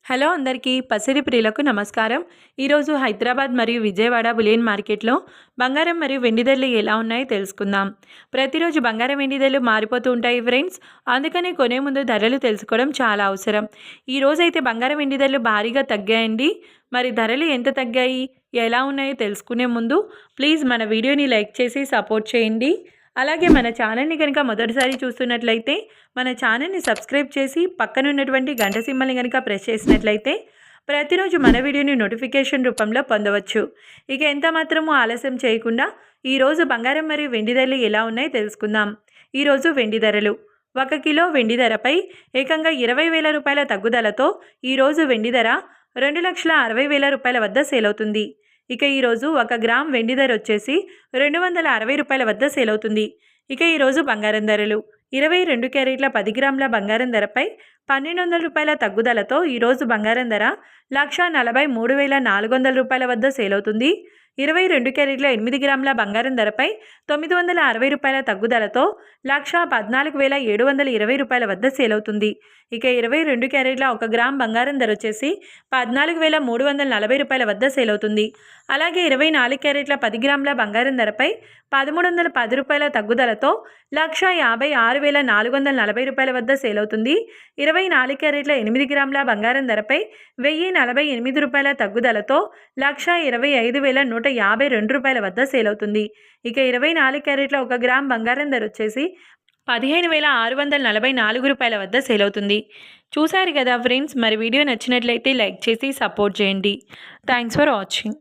Hello అందరికీ పసిడి ప్రియులకు నమస్కారం. ఈరోజు హైదరాబాద్ మరియు విజయవాడ బులియన్ మార్కెట్లో బంగారం మరియు వెండి ధరలు ఎలా ఉన్నాయో తెలుసుకుందాం. ప్రతిరోజు బంగారం వెండి ధరలు మారిపోతూ ఉంటాయి ఫ్రెండ్స్. అందుకని కొనే ముందు ధరలు తెలుసుకోవడం చాలా అవసరం. ఈరోజైతే బంగారం వెండి ధరలు భారీగా తగ్గాయండి. మరి ధరలు ఎంత తగ్గాయి, ఎలా ఉన్నాయో తెలుసుకునే ముందు ప్లీజ్ మన వీడియోని లైక్ చేసి సపోర్ట్ చేయండి. అలాగే మన ఛానల్ని కనుక మొదటిసారి చూస్తున్నట్లయితే మన ఛానల్ని సబ్స్క్రైబ్ చేసి పక్కనున్నటువంటి గంట సింబల్ని కనుక ప్రెస్ చేసినట్లయితే ప్రతిరోజు మన వీడియోని నోటిఫికేషన్ రూపంలో పొందవచ్చు. ఇక ఎంత మాత్రమూ ఆలస్యం చేయకుండా ఈరోజు బంగారం మరియు వెండి ధరలు ఎలా ఉన్నాయో తెలుసుకుందాం. ఈరోజు వెండి ధరలు 1 కిలో వెండి ధరపై ఏకంగా 20,000 రూపాయల తగ్గుదలతో ఈరోజు వెండి ధర 2,60,000 రూపాయల వద్ద సేల్ అవుతుంది. ఇక ఈరోజు 1 గ్రామ్ వెండి ధర వచ్చేసి 260 రూపాయల వద్ద సేల్ అవుతుంది. ఇక ఈరోజు బంగారం ధరలు 22 క్యారెట్ల 10 గ్రాముల బంగారం ధరపై 1,200 రూపాయల తగ్గుదలతో ఈరోజు బంగారం ధర 1,43,400 రూపాయల వద్ద సేల్ అవుతుంది. 22 క్యారెట్ల 8 గ్రాముల బంగారం ధరపై 960 రూపాయల తగ్గుదలతో 1,14,720 రూపాయల వద్ద సేల్ అవుతుంది. ఇక 22 క్యారెట్ల 1 గ్రామ్ బంగారం ధర వచ్చేసి 14,340 రూపాయల వద్ద సేల్ అవుతుంది. అలాగే 24 క్యారెట్ల 10 గ్రాముల బంగారం ధరపై 1,310 రూపాయల తగ్గుదలతో 1,56,440 రూపాయల వద్ద సేల్ అవుతుంది. 24 క్యారెట్ల 8 గ్రాముల బంగారం ధరపై 1,048 రూపాయల తగ్గుదలతో 1,25,152 రూపాయల వద్ద సేల్ అవుతుంది. ఇక 24 క్యారెట్ల 1 గ్రామ్ బంగారం ధర వచ్చేసి 15,644 రూపాయల వద్ద సేల్ అవుతుంది. చూశారు కదా ఫ్రెండ్స్, మరి వీడియో నచ్చినట్లయితే లైక్ చేసి సపోర్ట్ చేయండి. Thanks for watching.